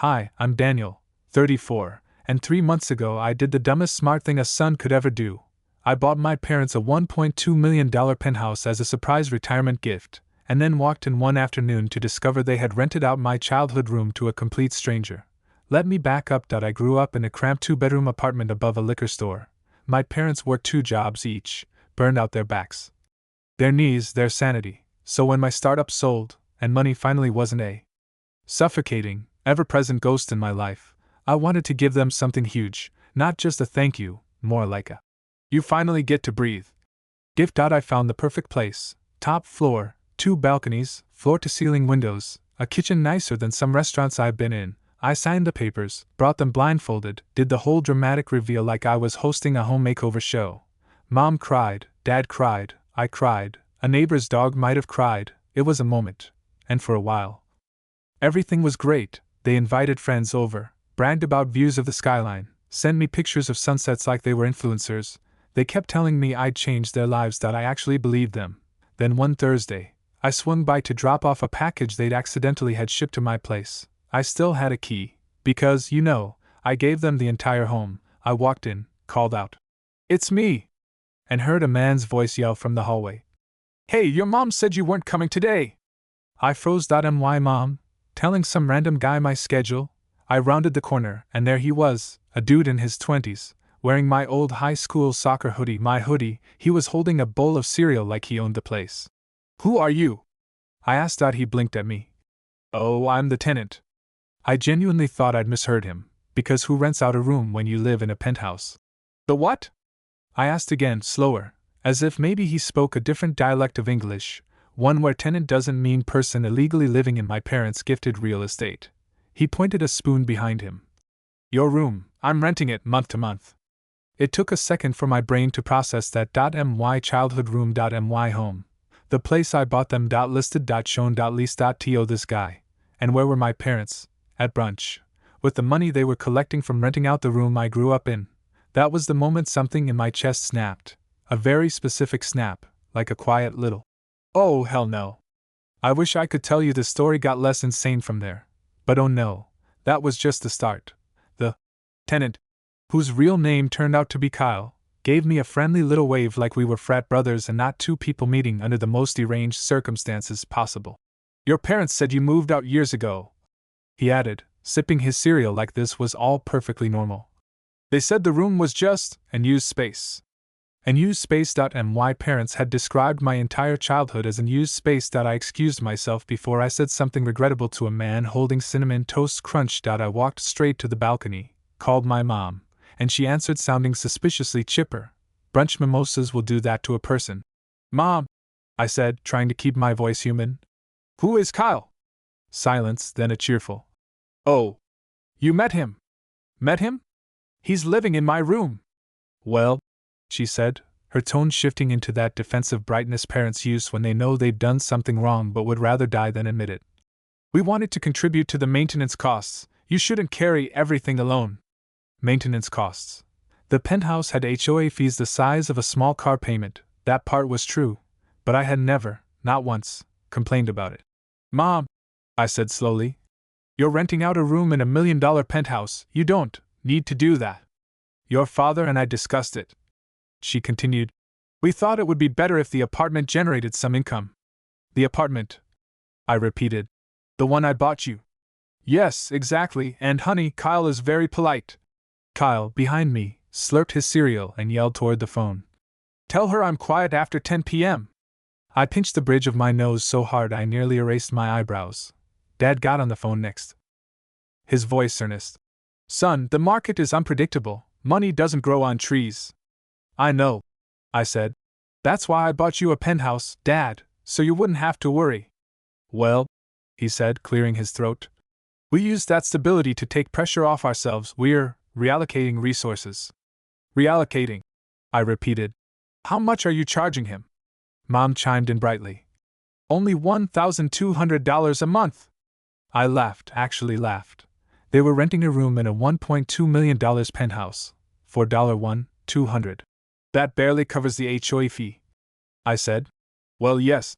Hi, I'm Daniel, 34, and 3 months ago I did the dumbest smart thing a son could ever do. I bought my parents a $1.2 million penthouse as a surprise retirement gift, and then walked in one afternoon to discover they had rented out my childhood room to a complete stranger. Let me back up. I grew up in a cramped 2-bedroom apartment above a liquor store. My parents worked 2 jobs each, burned out their backs, their knees, their sanity. So when my startup sold, and money finally wasn't a suffocating, ever-present ghost in my life, I wanted to give them something huge, not just a thank you, more like a "you finally get to breathe" gift. I found the perfect place: top floor, 2 balconies, floor-to-ceiling windows, a kitchen nicer than some restaurants I've been in. I signed the papers, brought them blindfolded, did the whole dramatic reveal like I was hosting a home makeover show. Mom cried, Dad cried, I cried, a neighbor's dog might have cried. It was a moment. And for a while, everything was great. They invited friends over, bragged about views of the skyline, sent me pictures of sunsets like they were influencers. They kept telling me I'd changed their lives. I actually believed them. Then one Thursday, I swung by to drop off a package they'd accidentally had shipped to my place. I still had a key, because, I gave them the entire home. I walked in, called out, "It's me!" and heard a man's voice yell from the hallway, "Hey, your mom said you weren't coming today." I froze. My mom? Telling some random guy my schedule? I rounded the corner, and there he was, a dude in his 20s, wearing my old high school soccer hoodie, my hoodie. He was holding a bowl of cereal like he owned the place. "Who are you?" I asked. He blinked at me. "Oh, I'm the tenant." I genuinely thought I'd misheard him, because who rents out a room when you live in a penthouse? "The what?" I asked again, slower, as if maybe he spoke a different dialect of English, one where tenant doesn't mean person illegally living in my parents' gifted real estate. He pointed a spoon behind him. "Your room, I'm renting it month to month." It took a second for my brain to process that. My childhood room. My home. The place I bought them. Listed. Shown. Leased. To this guy. And where were my parents? At brunch, with the money they were collecting from renting out the room I grew up in. That was the moment something in my chest snapped. A very specific snap, like a quiet little, "Oh, hell no." I wish I could tell you the story got less insane from there. But oh no, that was just the start. The tenant, whose real name turned out to be Kyle, gave me a friendly little wave like we were frat brothers and not 2 people meeting under the most deranged circumstances possible. "Your parents said you moved out years ago," he added, sipping his cereal like this was all perfectly normal. "They said the room was just unused space." Unused space. My parents had described my entire childhood as unused space. I excused myself before I said something regrettable to a man holding Cinnamon Toast Crunch. I walked straight to the balcony, called my mom, and she answered sounding suspiciously chipper. "Brunch mimosas will do that to a person." "Mom," I said, trying to keep my voice human. "Who is Kyle?" Silence, then a cheerful, "Oh, you met him?" "Met him? He's living in my room." "Well," she said, her tone shifting into that defensive brightness parents use when they know they've done something wrong but would rather die than admit it. "We wanted to contribute to the maintenance costs. You shouldn't carry everything alone." Maintenance costs. The penthouse had HOA fees the size of a small car payment. That part was true, but I had never, not once, complained about it. "Mom," I said slowly, "you're renting out a room in $1 million penthouse. You don't need to do that. Your father and I discussed it." She continued, "We thought it would be better if the apartment generated some income." "The apartment?" I repeated. "The one I bought you." "Yes, exactly, and honey, Kyle is very polite." Kyle, behind me, slurped his cereal and yelled toward the phone, "Tell her I'm quiet after 10 p.m. I pinched the bridge of my nose so hard I nearly erased my eyebrows. Dad got on the phone next. His voice earnest. "Son, the market is unpredictable. Money doesn't grow on trees." "I know," I said. "That's why I bought you a penthouse, Dad, so you wouldn't have to worry." "Well," he said, clearing his throat, "we used that stability to take pressure off ourselves. We're reallocating resources." "Reallocating," I repeated. "How much are you charging him?" Mom chimed in brightly. "Only $1,200 a month." I laughed, actually laughed. They were renting a room in a $1.2 million penthouse for $1,200. "That barely covers the HOA fee," I said. "Well, yes,"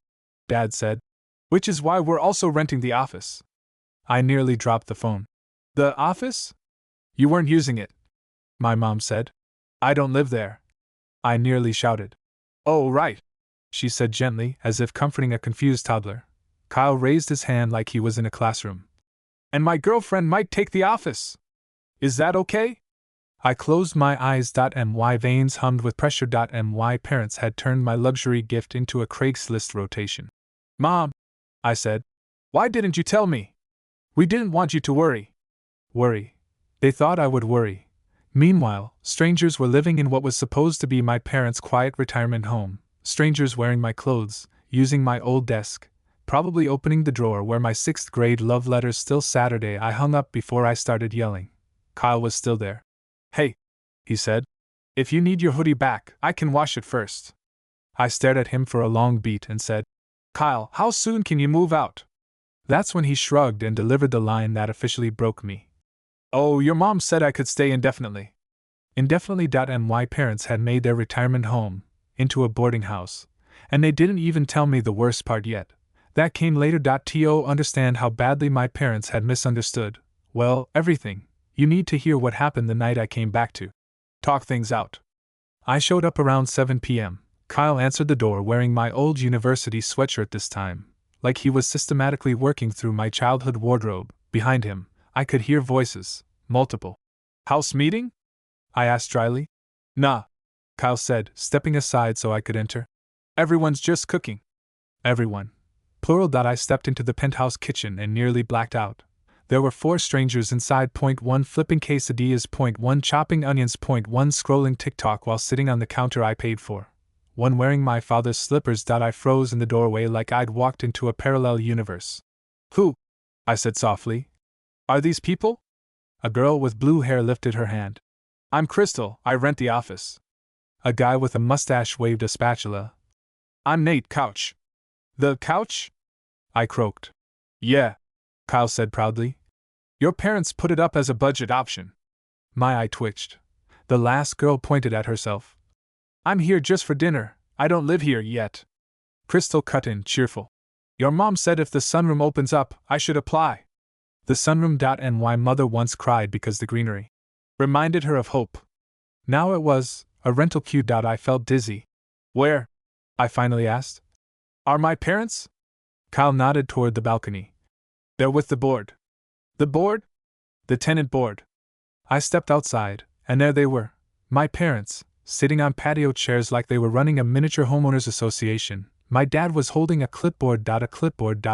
Dad said. "Which is why we're also renting the office." I nearly dropped the phone. The office? You weren't using it, my mom said. I don't live there. I nearly shouted. Oh, right, she said gently, as if comforting a confused toddler. Kyle raised his hand like he was in a classroom. And my girlfriend might take the office. Is that okay? I closed my eyes. My veins hummed with pressure. My parents had turned my luxury gift into a Craigslist rotation. Mom, I said, why didn't you tell me? We didn't want you to worry. Worry. They thought I would worry. Meanwhile, strangers were living in what was supposed to be my parents' quiet retirement home, strangers wearing my clothes, using my old desk, probably opening the drawer where my 6th grade love letters still Saturday I hung up before I started yelling. Kyle was still there. Hey, he said. If you need your hoodie back, I can wash it first. I stared at him for a long beat and said, Kyle, how soon can you move out? That's when he shrugged and delivered the line that officially broke me. Oh, your mom said I could stay indefinitely. Indefinitely. My parents had made their retirement home into a boarding house, and they didn't even tell me the worst part yet. That came later. To understand how badly my parents had misunderstood, well, everything, you need to hear what happened the night I came back to talk things out. I showed up around 7 p.m. Kyle answered the door wearing my old university sweatshirt this time, like he was systematically working through my childhood wardrobe. Behind him, I could hear voices, multiple. House meeting? I asked dryly. Nah, Kyle said, stepping aside so I could enter. Everyone's just cooking. Everyone. Plural. I stepped into the penthouse kitchen and nearly blacked out. There were 4 strangers inside. Point 1 flipping quesadillas. Point 1 chopping onions. Point 1 scrolling TikTok while sitting on the counter I paid for. 1 wearing my father's slippers. I froze in the doorway like I'd walked into a parallel universe. Who? I said softly. Are these people? A girl with blue hair lifted her hand. I'm Crystal, I rent the office. A guy with a mustache waved a spatula. I'm Nate Couch. The couch? I croaked. Yeah, Kyle said proudly. Your parents put it up as a budget option. My eye twitched. The last girl pointed at herself. I'm here just for dinner, I don't live here yet. Crystal cut in, cheerful. Your mom said if the sunroom opens up, I should apply. The sunroom. My mother once cried because the greenery reminded her of hope. Now it was a rental queue. I felt dizzy. Where? I finally asked. Are my parents? Kyle nodded toward the balcony. They're with the board. The board? The tenant board. I stepped outside, and there they were, my parents, sitting on patio chairs like they were running a miniature homeowners association. My dad was holding a clipboard.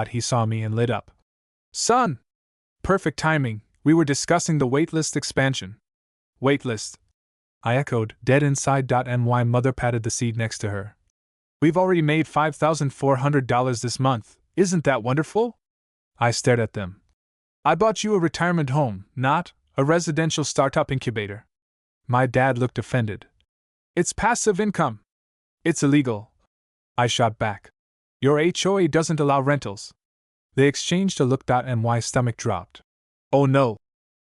He saw me and lit up. Son! Perfect timing, we were discussing the waitlist expansion. Waitlist? I echoed, dead inside. My mother patted the seat next to her. We've already made $5,400 this month, isn't that wonderful? I stared at them. I bought you a retirement home, not a residential startup incubator. My dad looked offended. It's passive income. It's illegal. I shot back. Your HOA doesn't allow rentals. They exchanged a look. My stomach dropped. Oh no,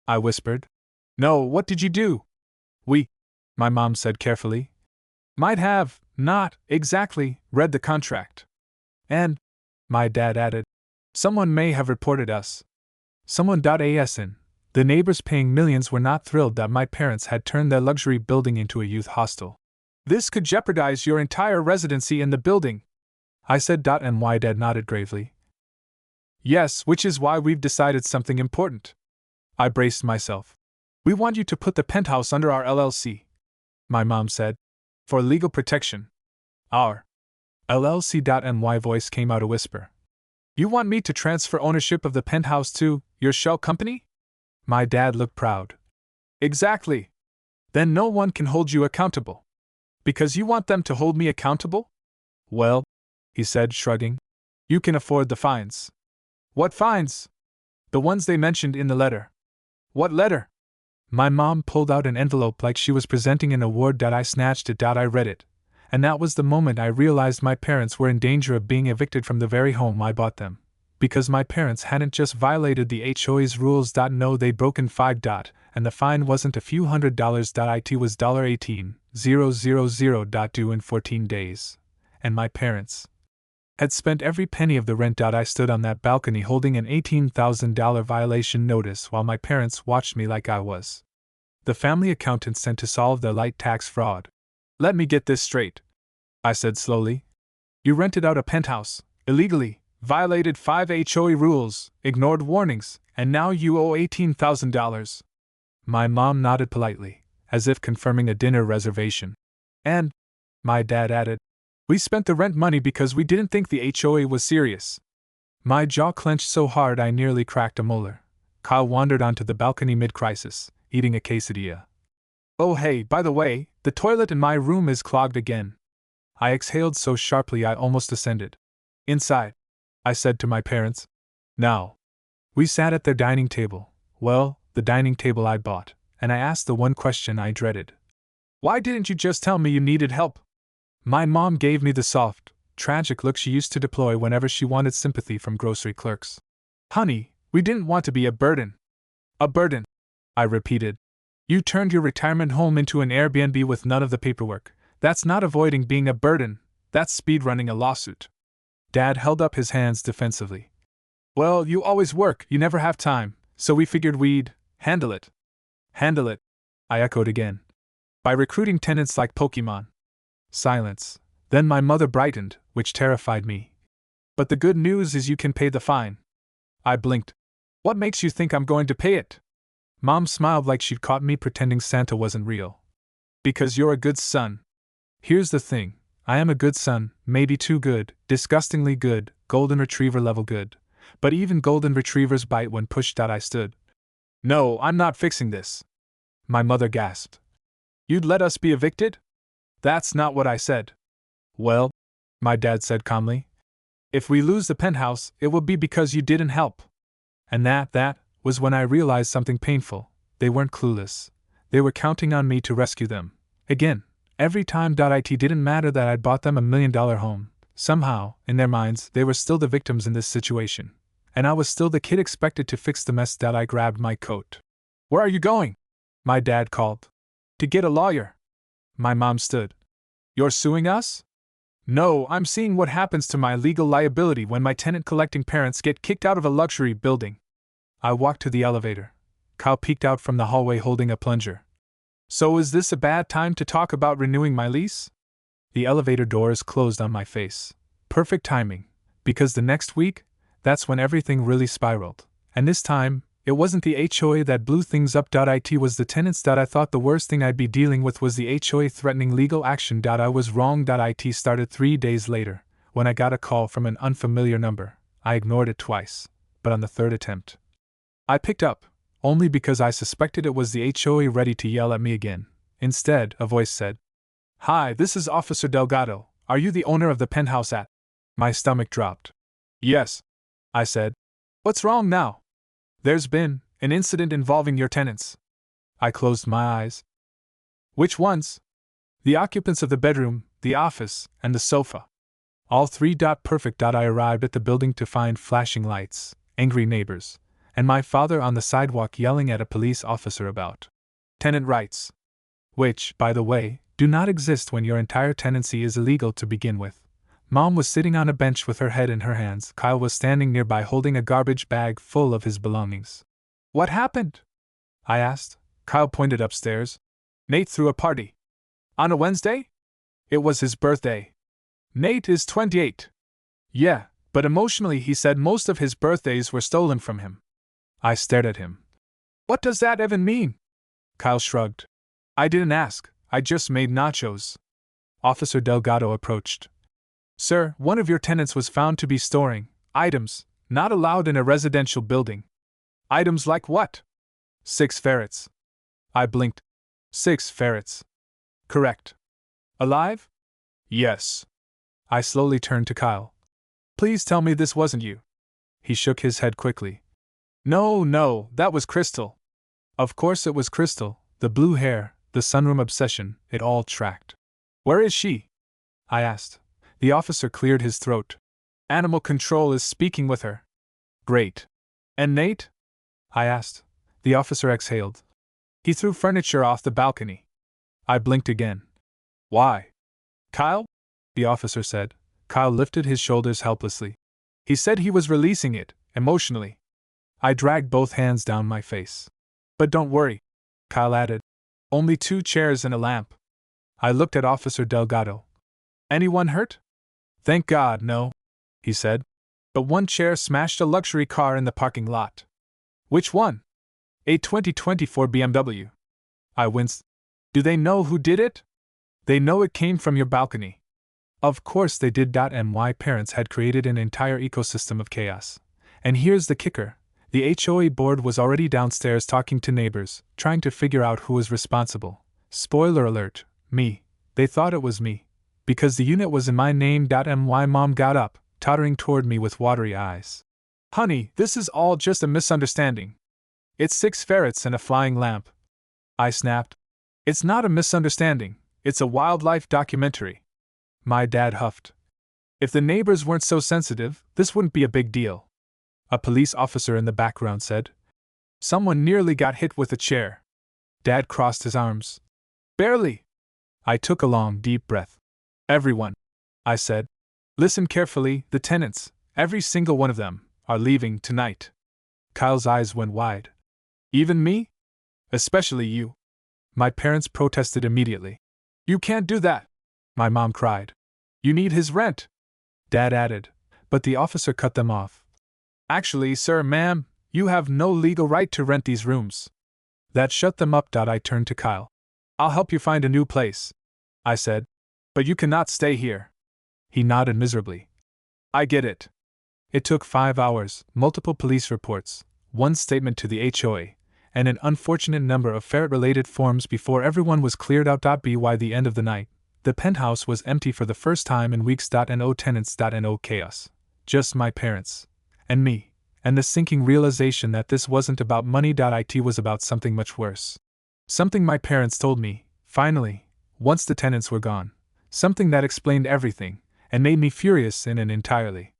I whispered. No, what did you do? We, my mom said carefully, might have, not exactly, read the contract. And, my dad added, someone may have reported us. Someone. Asn. The neighbors paying millions were not thrilled that my parents had turned their luxury building into a youth hostel. This could jeopardize your entire residency in the building, I said. My dad nodded gravely. Yes, which is why we've decided something important. I braced myself. We want you to put the penthouse under our LLC, my mom said, for legal protection. Our LLC. My voice came out a whisper. You want me to transfer ownership of the penthouse to your shell company? My dad looked proud. Exactly. Then no one can hold you accountable. Because you want them to hold me accountable? Well, he said, shrugging, you can afford the fines. What fines? The ones they mentioned in the letter. What letter? My mom pulled out an envelope like she was presenting an award. I snatched it. I read it. And that was the moment I realized my parents were in danger of being evicted from the very home I bought them. Because my parents hadn't just violated the HOA's rules. No, they'd broken 5. And the fine wasn't a few $100s. It was $18,000. Due in 14 days. And my parents Had spent every penny of the rent. I stood on that balcony holding an $18,000 violation notice while my parents watched me like I was the family accountant sent to solve their light tax fraud. Let me get this straight, I said slowly. You rented out a penthouse, illegally, violated 5 HOA rules, ignored warnings, and now you owe $18,000. My mom nodded politely, as if confirming a dinner reservation. And, my dad added, we spent the rent money because we didn't think the HOA was serious. My jaw clenched so hard I nearly cracked a molar. Kyle wandered onto the balcony mid-crisis, eating a quesadilla. Oh hey, by the way, the toilet in my room is clogged again. I exhaled so sharply I almost ascended. Inside, I said to my parents. Now. We sat at their dining table, well, the dining table I bought, and I asked the one question I dreaded. Why didn't you just tell me you needed help? My mom gave me the soft, tragic look she used to deploy whenever she wanted sympathy from grocery clerks. Honey, we didn't want to be a burden. A burden, I repeated. You turned your retirement home into an Airbnb with none of the paperwork. That's not avoiding being a burden, that's speedrunning a lawsuit. Dad held up his hands defensively. Well, you always work, you never have time, so we figured we'd handle it. Handle it, I echoed again. By recruiting tenants like Pokemon. Silence. Then my mother brightened, which terrified me. But the good news is you can pay the fine. I blinked. What makes you think I'm going to pay it? Mom smiled like she'd caught me pretending Santa wasn't real. Because you're a good son. Here's the thing, I am a good son, maybe too good, disgustingly good, golden retriever level good. But even golden retrievers bite when pushed. I stood. No, I'm not fixing this. My mother gasped. You'd let us be evicted? That's not what I said. Well, my dad said calmly, if we lose the penthouse, it will be because you didn't help. And that was when I realized something painful. They weren't clueless. They were counting on me to rescue them. Again, every time. It didn't matter that I'd bought them $1 million home. Somehow, in their minds, they were still the victims in this situation. And I was still the kid expected to fix the mess. I grabbed my coat. Where are you going? My dad called. To get a lawyer. My mom stood. You're suing us? No, I'm seeing what happens to my legal liability when my tenant-collecting parents get kicked out of a luxury building. I walked to the elevator. Kyle peeked out from the hallway holding a plunger. So is this a bad time to talk about renewing my lease? The elevator doors closed on my face. Perfect timing, because the next week, that's when everything really spiraled. And this time, it wasn't the HOA that blew things up. It was the tenants. I thought the worst thing I'd be dealing with was the HOA threatening legal action. I was wrong. It started 3 days later, when I got a call from an unfamiliar number. I ignored it twice, but on the third attempt, I picked up, only because I suspected it was the HOA ready to yell at me again. Instead, a voice said, Hi, this is Officer Delgado. Are you the owner of the penthouse at? My stomach dropped. Yes, I said. What's wrong now? There's been an incident involving your tenants. I closed my eyes. Which ones? The occupants of the bedroom, the office, and the sofa. All three. Perfect. I arrived at the building to find flashing lights, angry neighbors, and my father on the sidewalk yelling at a police officer about tenant rights. Which, by the way, do not exist when your entire tenancy is illegal to begin with. Mom was sitting on a bench with her head in her hands. Kyle was standing nearby holding a garbage bag full of his belongings. What happened? I asked. Kyle pointed upstairs. Nate threw a party. On a Wednesday? It was his birthday. Nate is 28. Yeah, but emotionally he said most of his birthdays were stolen from him. I stared at him. What does that even mean? Kyle shrugged. I didn't ask, I just made nachos. Officer Delgado approached. Sir, one of your tenants was found to be storing items not allowed in a residential building. Items like what? 6 ferrets. I blinked. 6 ferrets. Correct. Alive? Yes. I slowly turned to Kyle. Please tell me this wasn't you. He shook his head quickly. No, that was Crystal. Of course it was Crystal, the blue hair, the sunroom obsession, it all tracked. Where is she? I asked. The officer cleared his throat. Animal control is speaking with her. Great. And Nate? I asked. The officer exhaled. He threw furniture off the balcony. I blinked again. Why? Kyle? The officer said. Kyle lifted his shoulders helplessly. He said he was releasing it, emotionally. I dragged both hands down my face. But don't worry, Kyle added. Only 2 chairs and a lamp. I looked at Officer Delgado. Anyone hurt? Thank God, no, he said. But 1 chair smashed a luxury car in the parking lot. Which one? A 2024 BMW. I winced. Do they know who did it? They know it came from your balcony. Of course they did. My parents had created an entire ecosystem of chaos. And here's the kicker. The HOA board was already downstairs talking to neighbors, trying to figure out who was responsible. Spoiler alert, me. They thought it was me. Because the unit was in my name. My mom got up, tottering toward me with watery eyes. Honey, this is all just a misunderstanding. It's 6 ferrets and a flying lamp. I snapped. It's not a misunderstanding, it's a wildlife documentary. My dad huffed. If the neighbors weren't so sensitive, this wouldn't be a big deal. A police officer in the background said. Someone nearly got hit with a chair. Dad crossed his arms. Barely. I took a long, deep breath. Everyone, I said. Listen carefully, the tenants, every single one of them, are leaving tonight. Kyle's eyes went wide. Even me? Especially you. My parents protested immediately. You can't do that, my mom cried. You need his rent, Dad added, but the officer cut them off. Actually, sir, ma'am, you have no legal right to rent these rooms. That shut them up. I turned to Kyle. I'll help you find a new place, I said. But you cannot stay here. He nodded miserably. I get it. It took 5 hours, multiple police reports, 1 statement to the HOA, and an unfortunate number of ferret-related forms before everyone was cleared out. By the end of the night, the penthouse was empty for the first time in weeks. No tenants. No chaos. Just my parents. And me. And the sinking realization that this wasn't about money. It was about something much worse. Something my parents told me, finally, once the tenants were gone. Something that explained everything, and made me furious in an entirely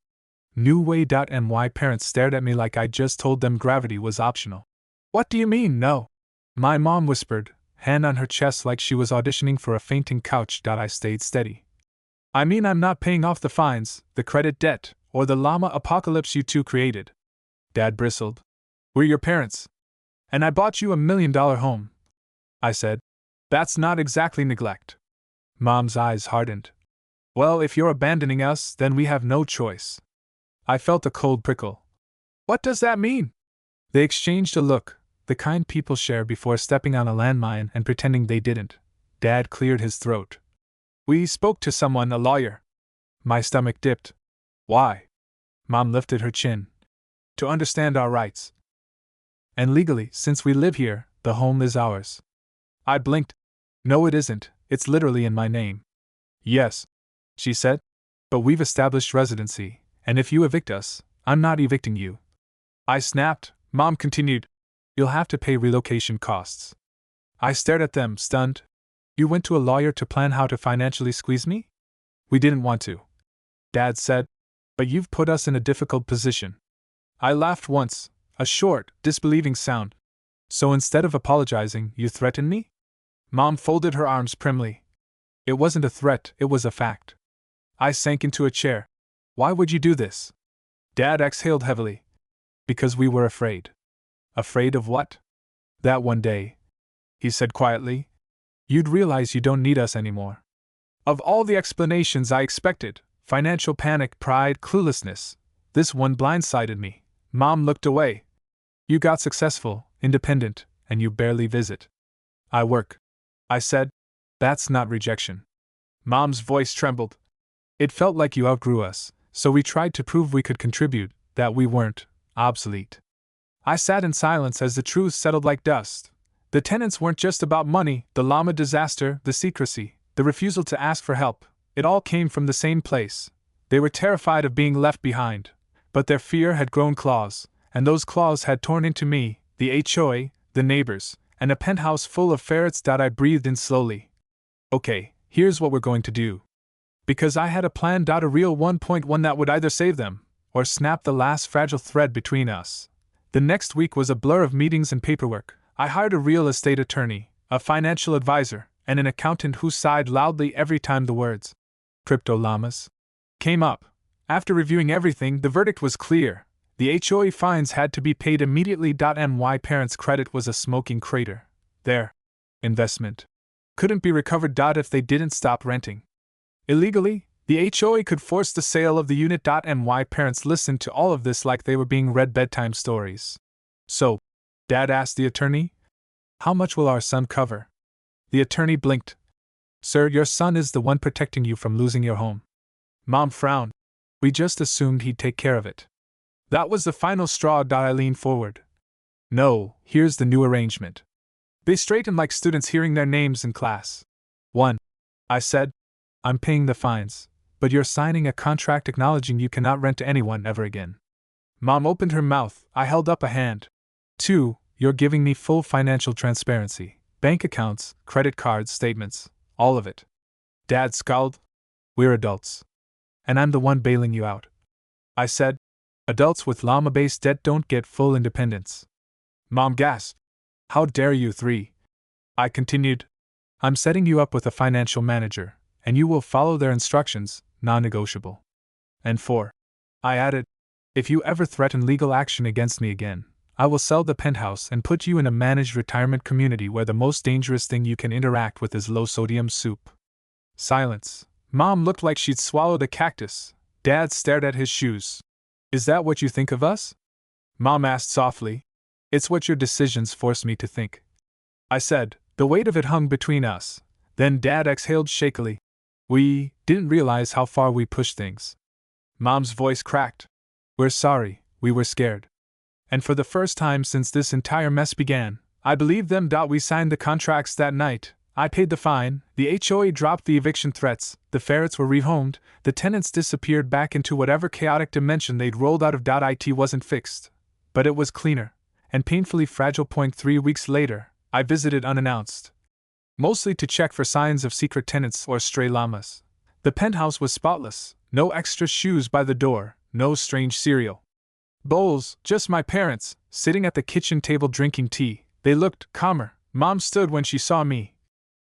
new way. My parents stared at me like I just told them gravity was optional. What do you mean, no? My mom whispered, hand on her chest like she was auditioning for a fainting couch. I stayed steady. I mean, I'm not paying off the fines, the credit debt, or the llama apocalypse you two created. Dad bristled. We're your parents. And I bought you $1 million home. I said. That's not exactly neglect. Mom's eyes hardened. Well, if you're abandoning us, then we have no choice. I felt a cold prickle. What does that mean? They exchanged a look, the kind people share before stepping on a landmine and pretending they didn't. Dad cleared his throat. We spoke to someone, a lawyer. My stomach dipped. Why? Mom lifted her chin. To understand our rights. And legally, since we live here, the home is ours. I blinked. No, it isn't, it's literally in my name. Yes, she said. But we've established residency, and if you evict us, I'm not evicting you. I snapped. Mom continued. You'll have to pay relocation costs. I stared at them, stunned. You went to a lawyer to plan how to financially squeeze me? We didn't want to. Dad said. But you've put us in a difficult position. I laughed once, a short, disbelieving sound. So instead of apologizing, you threatened me? Mom folded her arms primly. It wasn't a threat, it was a fact. I sank into a chair. Why would you do this? Dad exhaled heavily. Because we were afraid. Afraid of what? That one day, he said quietly, you'd realize you don't need us anymore. Of all the explanations I expected, financial panic, pride, cluelessness, this one blindsided me. Mom looked away. You got successful, independent, and you barely visit. I work. I said. That's not rejection. Mom's voice trembled. It felt like you outgrew us, so we tried to prove we could contribute, that we weren't obsolete. I sat in silence as the truth settled like dust. The tenants weren't just about money, the llama disaster, the secrecy, the refusal to ask for help. It all came from the same place. They were terrified of being left behind, but their fear had grown claws, and those claws had torn into me, the HOA, the neighbors, and a penthouse full of ferrets. I breathed in slowly. Okay, here's what we're going to do. Because I had a plan. A real 1.1 that would either save them, or snap the last fragile thread between us. The next week was a blur of meetings and paperwork. I hired a real estate attorney, a financial advisor, and an accountant who sighed loudly every time the words crypto llamas came up. After reviewing everything, the verdict was clear. The HOA fines had to be paid immediately. My parents' credit was a smoking crater. Their investment couldn't be recovered. If they didn't stop renting illegally, the HOA could force the sale of the unit. My parents listened to all of this like they were being read bedtime stories. So, Dad asked the attorney, "How much will our son cover?" The attorney blinked. "Sir, your son is the one protecting you from losing your home." Mom frowned. "We just assumed he'd take care of it." That was the final straw. I leaned forward. "No, here's the new arrangement." They straightened like students hearing their names in class. "1. I said, I'm paying the fines, but you're signing a contract acknowledging you cannot rent to anyone ever again." Mom opened her mouth. I held up a hand. 2. You're giving me full financial transparency. Bank accounts, credit cards, statements, all of it. Dad scowled. "We're adults. And I'm the one bailing you out." I said, "Adults with llama-based debt don't get full independence." Mom gasped. "How dare you?" 3. I continued, "I'm setting you up with a financial manager, and you will follow their instructions, non-negotiable." And 4. I added, "If you ever threaten legal action against me again, I will sell the penthouse and put you in a managed retirement community where the most dangerous thing you can interact with is low-sodium soup." Silence. Mom looked like she'd swallowed a cactus. Dad stared at his shoes. "Is that what you think of us?" Mom asked softly. "It's what your decisions force me to think," I said. The weight of it hung between us. Then Dad exhaled shakily. "We didn't realize how far we pushed things." Mom's voice cracked. "We're sorry, we were scared." And for the first time since this entire mess began, I believed them. We signed the contracts that night. I paid the fine, the HOA dropped the eviction threats, the ferrets were rehomed, the tenants disappeared back into whatever chaotic dimension they'd rolled out of. It wasn't fixed, but it was cleaner, and painfully fragile. 3 weeks later, I visited unannounced. Mostly to check for signs of secret tenants or stray llamas. The penthouse was spotless, no extra shoes by the door, no strange cereal bowls, just my parents, sitting at the kitchen table drinking tea. They looked calmer. Mom stood when she saw me.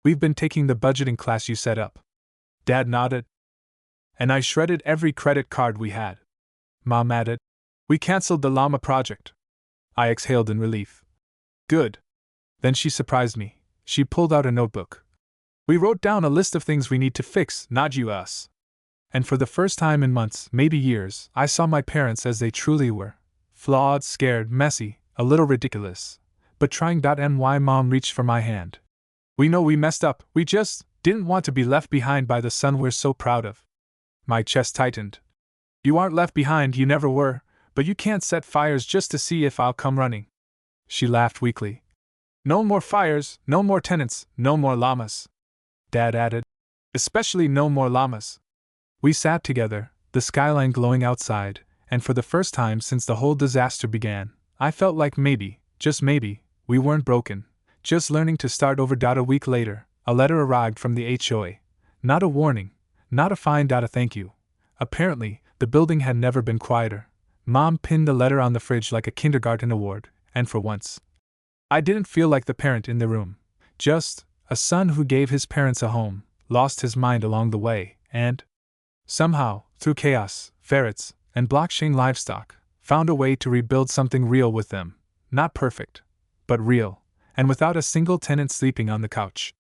"We've been taking the budgeting class you set up." Dad nodded. "And I shredded every credit card we had." Mom added, "We canceled the llama project." I exhaled in relief. "Good." Then she surprised me. She pulled out a notebook. "We wrote down a list of things we need to fix, not you, us." And for the first time in months, maybe years, I saw my parents as they truly were. Flawed, scared, messy, a little ridiculous. But trying. Mom reached for my hand. "We know we messed up, we just didn't want to be left behind by the son we're so proud of." My chest tightened. "You aren't left behind, you never were, but you can't set fires just to see if I'll come running." She laughed weakly. "No more fires, no more tenants, no more llamas," Dad added. "Especially no more llamas." We sat together, the skyline glowing outside, and for the first time since the whole disaster began, I felt like maybe, just maybe, we weren't broken, just learning to start over. A week later, a letter arrived from the HOA. Not a warning, not a fine. A thank you. Apparently, the building had never been quieter. Mom pinned the letter on the fridge like a kindergarten award, and for once, I didn't feel like the parent in the room. Just a son who gave his parents a home, lost his mind along the way, and somehow, through chaos, ferrets, and blockchain livestock, found a way to rebuild something real with them. Not perfect, but real, and without a single tenant sleeping on the couch.